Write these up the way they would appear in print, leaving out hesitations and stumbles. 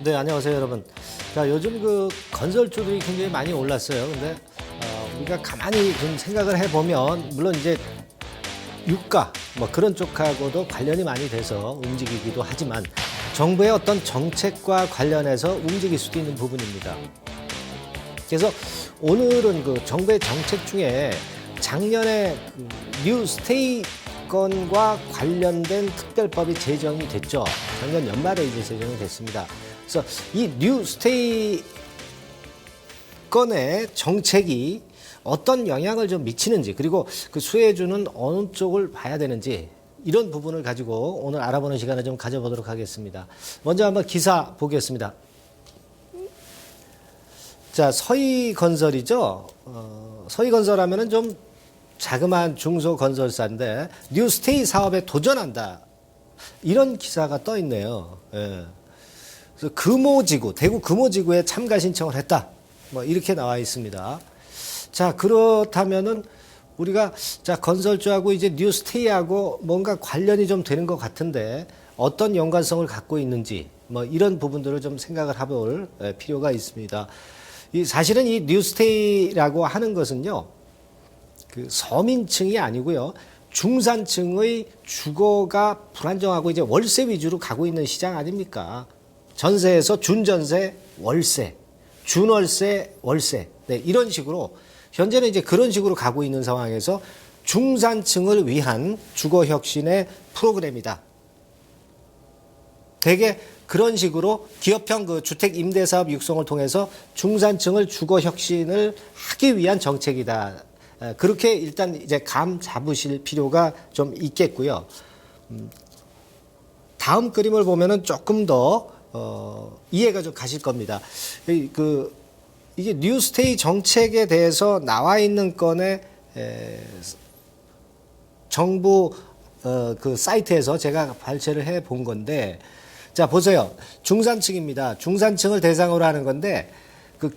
네, 안녕하세요, 여러분. 자, 요즘 건설주들이 굉장히 많이 올랐어요. 근데 우리가 가만히 좀 생각을 해보면, 물론 이제 유가 뭐 그런 쪽하고도 관련이 많이 돼서 움직이기도 하지만 정부의 어떤 정책과 관련해서 움직일 수도 있는 부분입니다. 그래서 오늘은 정부의 정책 중에 작년에 뉴 스테이 건과 관련된 특별법이 제정이 됐죠. 작년 연말에 이제 제정이 됐습니다. 그래서 이 뉴 스테이 건의 정책이 어떤 영향을 좀 미치는지, 그리고 그 수혜주는 어느 쪽을 봐야 되는지, 이런 부분을 가지고 오늘 알아보는 시간을 좀 가져보도록 하겠습니다. 먼저 한번 기사 보겠습니다. 자, 서희건설이죠. 서희건설 하면은 좀 자그마한 중소건설사인데 뉴스테이 사업에 도전한다, 이런 기사가 떠 있네요. 예. 그래서 금호지구, 대구 금호지구에 참가 신청을 했다, 뭐 이렇게 나와 있습니다. 자, 그렇다면은 우리가 건설주하고 이제 뉴스테이하고 뭔가 관련이 좀 되는 것 같은데 어떤 연관성을 갖고 있는지, 뭐 이런 부분들을 좀 생각을 해볼 필요가 있습니다. 사실은 이 뉴스테이라고 하는 것은요, 서민층이 아니고요, 중산층의 주거가 불안정하고 이제 월세 위주로 가고 있는 시장 아닙니까? 전세에서 준전세, 월세, 준월세, 월세, 네, 이런 식으로 현재는 이제 그런 식으로 가고 있는 상황에서 중산층을 위한 주거 혁신의 프로그램이다. 되게 그런 식으로 기업형 주택 임대 사업 육성을 통해서 중산층을 주거 혁신을 하기 위한 정책이다. 그렇게 일단 이제 감 잡으실 필요가 좀 있겠고요. 다음 그림을 보면은 조금 더 이해가 좀 가실 겁니다. 이게 뉴스테이 정책에 대해서 나와 있는 건에 정부 그 사이트에서 제가 발췌를 해 본 건데, 자, 보세요. 중산층입니다. 중산층을 대상으로 하는 건데,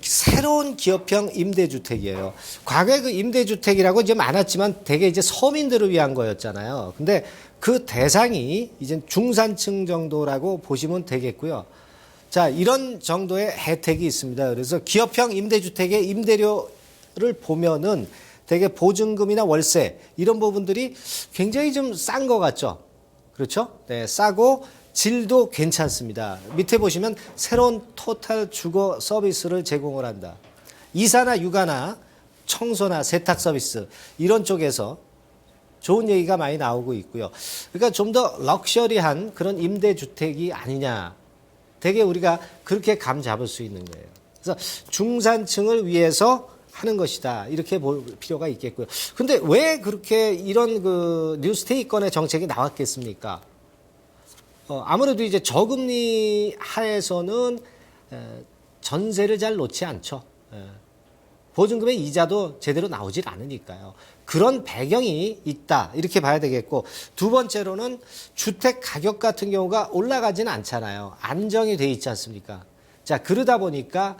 새로운 기업형 임대주택이에요. 과거에 임대주택이라고 이제 많았지만 되게 이제 서민들을 위한 거였잖아요. 근데 그 대상이 이제 중산층 정도라고 보시면 되겠고요. 자, 이런 정도의 혜택이 있습니다. 그래서 기업형 임대주택의 임대료를 보면은 되게 보증금이나 월세, 이런 부분들이 굉장히 좀 싼 것 같죠? 그렇죠? 네, 싸고 질도 괜찮습니다. 밑에 보시면 새로운 토탈 주거 서비스를 제공을 한다. 이사나 육아나 청소나 세탁 서비스, 이런 쪽에서 좋은 얘기가 많이 나오고 있고요. 그러니까 좀 더 럭셔리한 그런 임대주택이 아니냐, 되게 우리가 그렇게 감 잡을 수 있는 거예요. 그래서 중산층을 위해서 하는 것이다, 이렇게 볼 필요가 있겠고요. 근데 왜 그렇게 이런 뉴스테이 건의 정책이 나왔겠습니까? 아무래도 이제 저금리 하에서는 전세를 잘 놓지 않죠. 보증금의 이자도 제대로 나오질 않으니까요. 그런 배경이 있다, 이렇게 봐야 되겠고, 두 번째로는 주택 가격 같은 경우가 올라가지는 않잖아요. 안정이 돼 있지 않습니까? 자, 그러다 보니까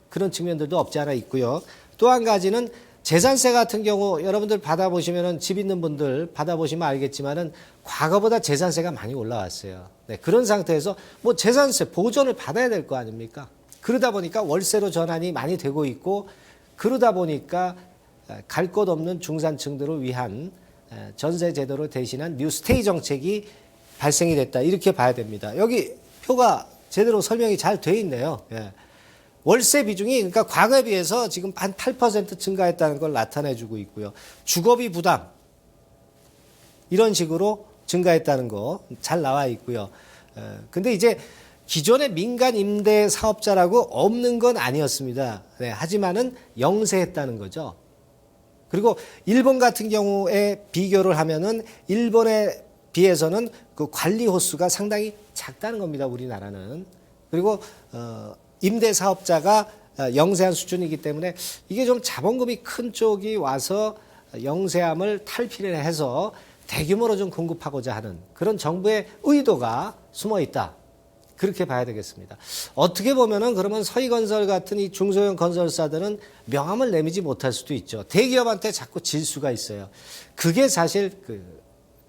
그런 측면들도 없지 않아 있고요. 또 한 가지는 재산세 같은 경우 여러분들 받아보시면은, 집 있는 분들 받아보시면 알겠지만은 과거보다 재산세가 많이 올라왔어요. 네, 그런 상태에서 뭐 재산세 보전을 받아야 될 거 아닙니까? 그러다 보니까 월세로 전환이 많이 되고 있고, 그러다 보니까 갈 곳 없는 중산층들을 위한 전세 제도를 대신한 뉴스테이 정책이 발생이 됐다, 이렇게 봐야 됩니다. 여기 표가 제대로 설명이 잘 돼 있네요. 예. 월세 비중이 그러니까 과거에 비해서 지금 한 8% 증가했다는 걸 나타내주고 있고요. 주거비 부담, 이런 식으로 증가했다는 거 잘 나와 있고요. 근데 이제 기존의 민간 임대 사업자라고 없는 건 아니었습니다. 네, 하지만은 영세했다는 거죠. 그리고 일본 같은 경우에 비교를 하면은 일본에 비해서는 그 관리 호수가 상당히 작다는 겁니다, 우리나라는. 그리고 임대 사업자가 영세한 수준이기 때문에 이게 좀 자본금이 큰 쪽이 와서 영세함을 탈피를 해서 대규모로 좀 공급하고자 하는 그런 정부의 의도가 숨어 있다, 그렇게 봐야 되겠습니다. 어떻게 보면은 그러면 서희건설 같은 이 중소형 건설사들은 명함을 내밀지 못할 수도 있죠. 대기업한테 자꾸 질 수가 있어요. 그게 사실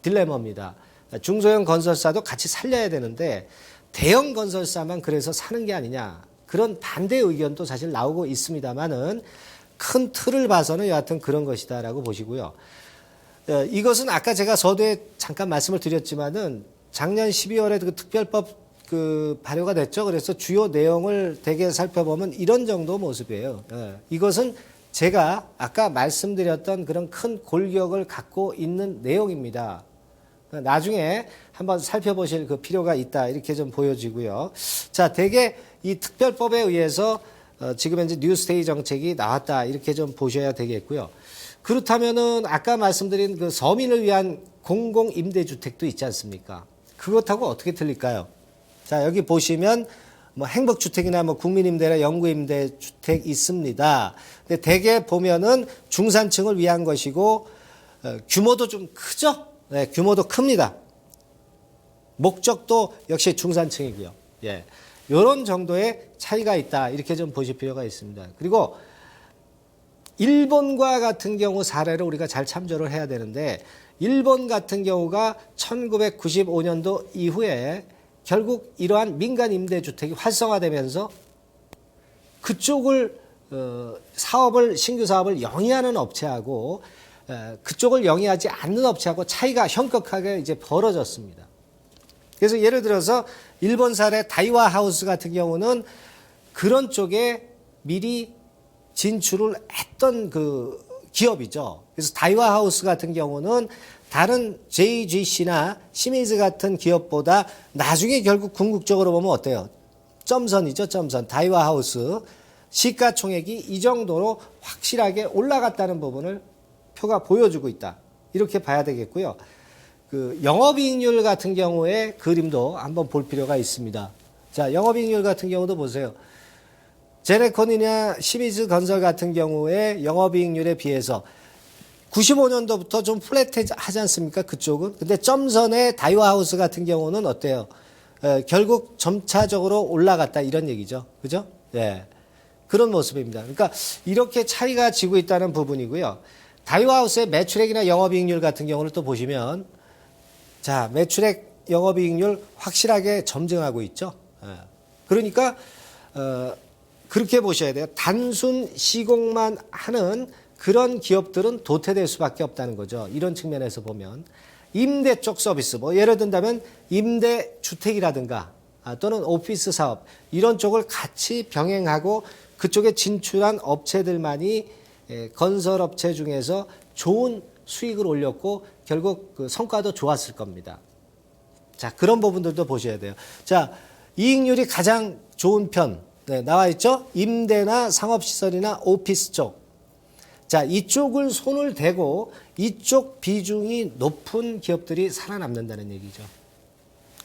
딜레마입니다. 중소형 건설사도 같이 살려야 되는데 대형 건설사만 그래서 사는 게 아니냐 그런 반대 의견도 사실 나오고 있습니다만은 큰 틀을 봐서는 여하튼 그런 것이다라고 보시고요. 이것은 아까 제가 서두에 잠깐 말씀을 드렸지만은 작년 12월에 그 특별법 그 발효가 됐죠. 그래서 주요 내용을 대개 살펴보면 이런 정도 모습이에요. 이것은 제가 아까 말씀드렸던 그런 큰 골격을 갖고 있는 내용입니다. 나중에 한번 살펴보실 그 필요가 있다 이렇게 좀 보여지고요. 자, 대개 이 특별법에 의해서 지금 현재 뉴스테이 정책이 나왔다 이렇게 좀 보셔야 되겠고요. 그렇다면은 아까 말씀드린 그 서민을 위한 공공 임대주택도 있지 않습니까? 그것하고 어떻게 틀릴까요? 자, 여기 보시면 뭐 행복주택이나 뭐 국민임대나 영구임대주택 있습니다. 근데 대개 보면은 중산층을 위한 것이고 규모도 좀 크죠? 네, 규모도 큽니다. 목적도 역시 중산층이고요. 예. 요런 정도의 차이가 있다. 이렇게 좀 보실 필요가 있습니다. 그리고 일본과 같은 경우 사례를 우리가 잘 참조를 해야 되는데 일본 같은 경우가 1995년도 이후에 결국 이러한 민간 임대주택이 활성화되면서 그쪽을 신규 사업을 영위하는 업체하고 그쪽을 영위하지 않는 업체하고 차이가 현격하게 이제 벌어졌습니다. 그래서 예를 들어서 일본 사례 다이와 하우스 같은 경우는 그런 쪽에 미리 진출을 했던 그 기업이죠. 그래서 다이와 하우스 같은 경우는 다른 JGC나 시미즈 같은 기업보다 나중에 결국 궁극적으로 보면 어때요? 점선이죠, 점선. 다이와 하우스 시가총액이 이 정도로 확실하게 올라갔다는 부분을 표가 보여주고 있다. 이렇게 봐야 되겠고요. 그 영업이익률 같은 경우에 그림도 한번 볼 필요가 있습니다. 자, 영업이익률 같은 경우도 보세요. 제네콘이나 시미즈 건설 같은 경우에 영업이익률에 비해서 95년도부터 좀 플랫하지 않습니까? 그쪽은. 근데 점선의 다이와 하우스 같은 경우는 어때요? 결국 점차적으로 올라갔다 이런 얘기죠. 그죠? 예. 그런 모습입니다. 그러니까 이렇게 차이가 지고 있다는 부분이고요. 다이와 하우스의 매출액이나 영업이익률 같은 경우를 또 보시면 자, 매출액 영업이익률 확실하게 점증하고 있죠. 예. 그러니까 그렇게 보셔야 돼요. 단순 시공만 하는 그런 기업들은 도태될 수밖에 없다는 거죠. 이런 측면에서 보면 임대 쪽 서비스, 뭐 예를 든다면 임대주택이라든가 또는 오피스 사업 이런 쪽을 같이 병행하고 그쪽에 진출한 업체들만이 건설업체 중에서 좋은 수익을 올렸고 결국 그 성과도 좋았을 겁니다. 자, 그런 부분들도 보셔야 돼요. 자, 이익률이 가장 좋은 편 나와 있죠. 임대나 상업시설이나 오피스 쪽. 자, 이쪽을 손을 대고 이쪽 비중이 높은 기업들이 살아남는다는 얘기죠.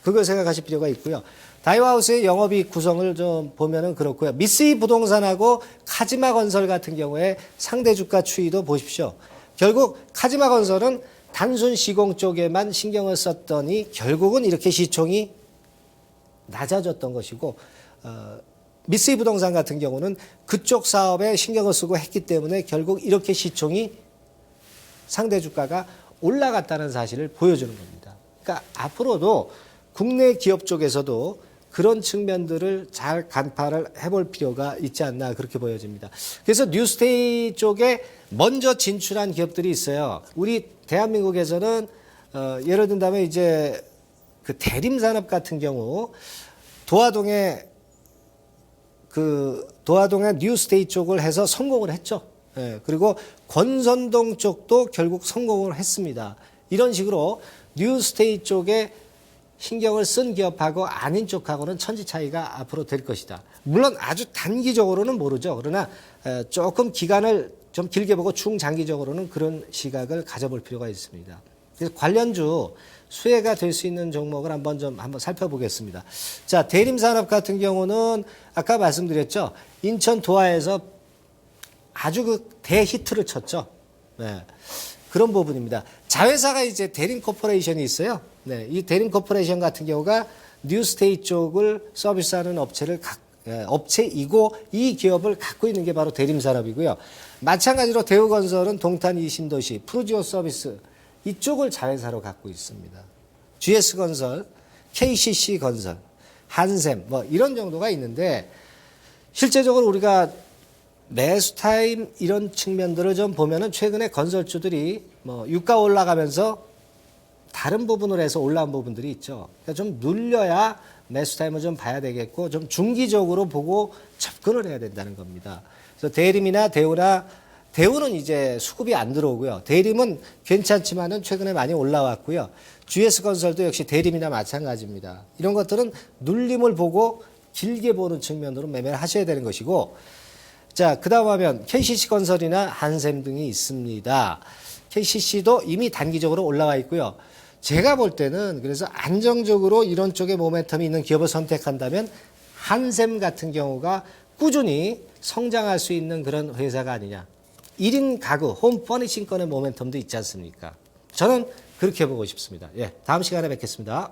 그걸 생각하실 필요가 있고요. 다이와하우스의 영업이익 구성을 좀 보면은 그렇고요. 미쓰이 부동산하고 카지마 건설 같은 경우에 상대 주가 추이도 보십시오. 결국 카지마 건설은 단순 시공 쪽에만 신경을 썼더니 결국은 이렇게 시총이 낮아졌던 것이고 미쓰이 부동산 같은 경우는 그쪽 사업에 신경을 쓰고 했기 때문에 결국 이렇게 시총이 상대 주가가 올라갔다는 사실을 보여주는 겁니다. 그러니까 앞으로도 국내 기업 쪽에서도 그런 측면들을 잘 간파를 해볼 필요가 있지 않나 그렇게 보여집니다. 그래서 뉴스테이 쪽에 먼저 진출한 기업들이 있어요. 우리 대한민국에서는 예를 든다면 이제 그 대림산업 같은 경우 도화동의 뉴스테이 쪽을 해서 성공을 했죠. 예, 그리고 권선동 쪽도 결국 성공을 했습니다. 이런 식으로 뉴스테이 쪽에 신경을 쓴 기업하고 아닌 쪽하고는 천지 차이가 앞으로 될 것이다. 물론 아주 단기적으로는 모르죠. 그러나 조금 기간을 좀 길게 보고 중장기적으로는 그런 시각을 가져볼 필요가 있습니다. 그래서 관련주 수혜가 될 수 있는 종목을 한번 살펴보겠습니다. 자, 대림산업 같은 경우는 아까 말씀드렸죠. 인천 도하에서 아주 그 대히트를 쳤죠. 네. 그런 부분입니다. 자회사가 이제 대림코퍼레이션이 있어요. 네. 이 대림코퍼레이션 같은 경우가 뉴스테이 쪽을 서비스하는 업체이고 이 기업을 갖고 있는 게 바로 대림산업이고요. 마찬가지로 대우건설은 동탄 이신도시, 프루지오 서비스 이쪽을 자회사로 갖고 있습니다. GS건설, KCC건설, 한샘 뭐 이런 정도가 있는데 실제적으로 우리가 매수 타임 이런 측면들을 좀 보면은 최근에 건설주들이 뭐 유가 올라가면서 다른 부분으로 해서 올라온 부분들이 있죠. 그러니까 좀 눌려야 매수 타임을 좀 봐야 되겠고 좀 중기적으로 보고 접근을 해야 된다는 겁니다. 그래서 대림이나 대우는 이제 수급이 안 들어오고요. 대림은 괜찮지만은 최근에 많이 올라왔고요. GS건설도 역시 대림이나 마찬가지입니다. 이런 것들은 눌림을 보고 길게 보는 측면으로 매매를 하셔야 되는 것이고 자, 그 다음 하면 KCC건설이나 한샘 등이 있습니다. KCC도 이미 단기적으로 올라와 있고요. 제가 볼 때는 그래서 안정적으로 이런 쪽에 모멘텀이 있는 기업을 선택한다면 한샘 같은 경우가 꾸준히 성장할 수 있는 그런 회사가 아니냐. 1인 가구, 홈 퍼니싱권의 모멘텀도 있지 않습니까? 저는 그렇게 보고 싶습니다. 예, 다음 시간에 뵙겠습니다.